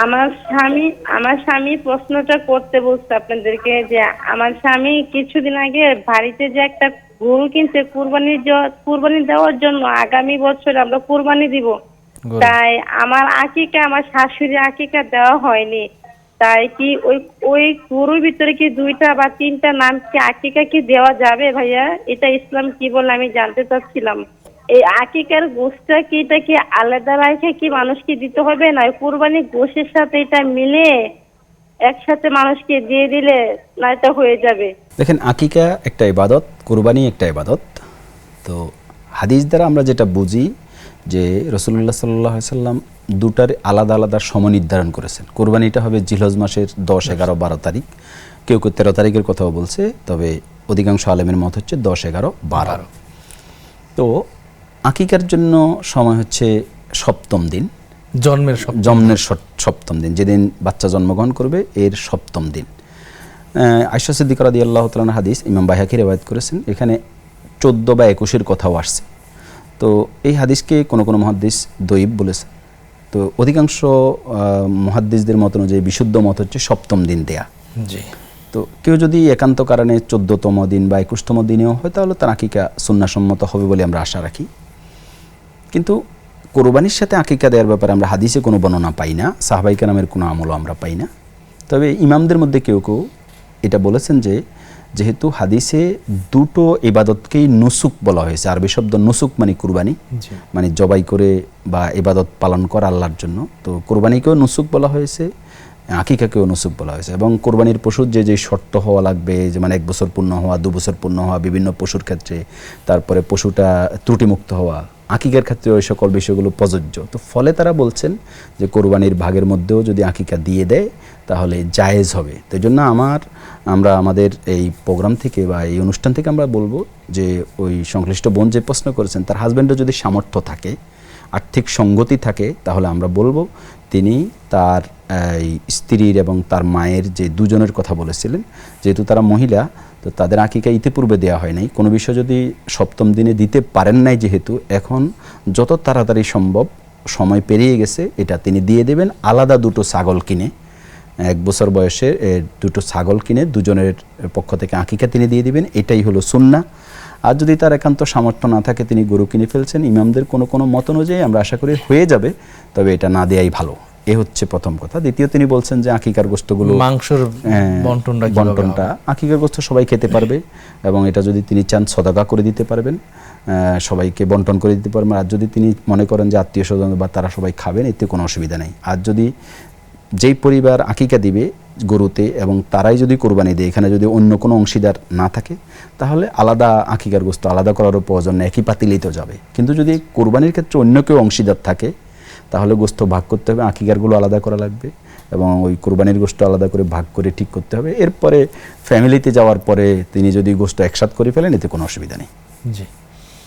আমার স্বামী প্রশ্নটা করতে বলছে আপনাদেরকে যে আমার স্বামী কিছুদিন আগে বাড়িতে যে একটা গরু কিনছে কুরবানি দেওয়ার জন্য, আগামী বছর আমরা কুরবানি দিব। গরু। তাই আমার শাশুড়ি আকিকা দেওয়া হয়নি। তাই কি ওই ওই গরুর ভিতরে কি 2টা বা 3টা নাম কি আকিকা কি দেওয়া যাবে ভাইয়া? এটা ইসলাম কি বলে আমি জানতে চাচ্ছিলাম। এই আকিকার গোশটা কি এটা কি আলাদা রাখে কি মানুষকে দিতে হবে, না কুরবানি গোশের সাথে এটা মিলে একসাথে মানুষকে দিয়ে দিলে না এটা হয়ে যাবে? দেখেন, আকিকা একটা ইবাদত, কুরবানি একটা ইবাদত। তো হাদিস দ্বারা আমরা যেটা বুঝি যে রাসূলুল্লাহ সাল্লাল্লাহু আলাইহি সাল্লাম দুটার আলাদা আলাদা সময় নির্ধারণ করেছেন। কুরবানিটা হবে জিলহজ মাসের 10, 11, 12 তারিখ, কেউ কেউ 13 তারিখের কথাও বলছে, তবে অধিকাংশ আলেমের মত হচ্ছে 10, 11, 12। তো আকিকার জন্য সময় হচ্ছে সপ্তম দিন, জন্মের সপ্তম দিন, যেদিন বাচ্চা জন্মগ্রহণ করবে এর সপ্তম দিন। আয়েশা সিদ্দিকা রাদিয়াল্লাহু তাআলা হাদিস ইমাম বাইহাকি রিওয়ায়াত করেছেন, এখানে 14 বা 21-এর কথাও আসছে। তো এই হাদিসকে কোনো কোনো মুহাদ্দিস দঈফ বলেছে। তো অধিকাংশ মুহাদ্দিসদের মত অনুযায়ী বিশুদ্ধ মত হচ্ছে সপ্তম দিন দেয়া। জি। তো কেউ যদি একান্ত কারণে 14তম দিন বা 21তম দিনেও হয়, তাহলে তার আকিকা সুন্নাহসম্মত হবে বলে আমরা আশা রাখি। কিন্তু কোরবানির সাথে আকিকা দেওয়ার ব্যাপারে আমরা হাদিসে কোনো বর্ণনা পাই না, সাহাবায়ে কেরামের কোনো আমলও আমরা পাই না। তবে ইমামদের মধ্যে কেউ কেউ এটা বলেছেন যে যেহেতু হাদিসে দুটো ইবাদতকেই নুসুক বলা হয়েছে, আরবি শব্দ নুসুক মানে কুরবানি, মানে জবাই করে বা ইবাদত পালন করা আল্লাহর জন্য, তো কুরবানিকেও নুসুক বলা হয়েছে, আকিকাকেও নুসুক বলা হয়েছে। এবং কোরবানির পশুর যে শর্ত হওয়া লাগবে, যে মানে 1 বছর পূর্ণ হওয়া, 2 বছর পূর্ণ হওয়া বিভিন্ন পশুর ক্ষেত্রে, তারপরে পশুটা ত্রুটিমুক্ত হওয়া, আকিকার ক্ষেত্রে ওই সকল বিষয়গুলো প্রযোজ্য। তো ফলে তারা বলছেন যে কোরবানির ভাগের মধ্যেও যদি আকিকা দিয়ে দেয় তাহলে জায়েজ হবে। তো এই জন্য আমরা আমাদের এই প্রোগ্রাম থেকে বা এই অনুষ্ঠান থেকে আমরা বলবো যে ওই সংশ্লিষ্ট বোন যে প্রশ্ন করেছেন, তার হাজব্যান্ডের যদি সামর্থ্য থাকে, আর্থিক সঙ্গতি থাকে, তাহলে আমরা বলবো তিনি তার স্ত্রীর এবং তার মায়ের যে দুজনের কথা বলেছিলেন, যেহেতু তারা মহিলা, তো তাদের আকিকা ইতিপূর্বে দেওয়া হয় নাই, কোনো বিষয় যদি সপ্তম দিনে দিতে পারেন নাই, যেহেতু এখন যত তাড়াতাড়ি সম্ভব, সময় পেরিয়ে গেছে, এটা তিনি দিয়ে দেবেন। আলাদা 2টো ছাগল কিনে, 1 বছর বয়সে 2টো ছাগল কিনে দুজনের পক্ষ থেকে আকিকা তিনি দিয়ে দিবেন, এটাই হলো সুন্নাহ। আর যদি তার একান্ত সামর্থ্য না থাকে, তিনি গরু কিনে ফেলছেন, ইমামদের কোনো কোনো মত অনুযায়ী আমরা আশা করি হয়ে যাবে, তবে এটা না দেয়াই ভালো। এ হচ্ছে প্রথম কথা। দ্বিতীয়, তিনি বলছেন যে আকিকার গোশতগুলো, মাংসের বন্টনটা আকিকার গোশত সবাই খেতে পারবে, এবং এটা যদি তিনি চান সদাকা করে দিতে পারবেন, সবাইকে বন্টন করে দিতে পারবেন। আর যদি তিনি মনে করেন যে আত্মীয় স্বজন বা তারা সবাই খাবেন, এতে কোনো অসুবিধা নেই। আর যদি যেই পরিবার আকিকা দিবে গরুতে এবং তারাই যদি কোরবানি দেয়, এখানে যদি অন্য কোনো অংশীদার না থাকে, তাহলে আলাদা আকিকার গোশত আলাদা করারও প্রয়োজন নেই, একই পাতিলেই তো যাবে। কিন্তু যদি কোরবানির ক্ষেত্রে অন্য কেউ অংশীদার থাকে, তাহলে গোশত ভাগ করতে হবে, আকিকারগুলো আলাদা করা লাগবে, এবং ওই কোরবানির গোশত আলাদা করে ভাগ করে ঠিক করতে হবে। এরপরে ফ্যামিলিতে যাওয়ার পরে তিনি যদি গোশত একসাথ করে ফেলেন, এতে কোনো অসুবিধা নেই। জি।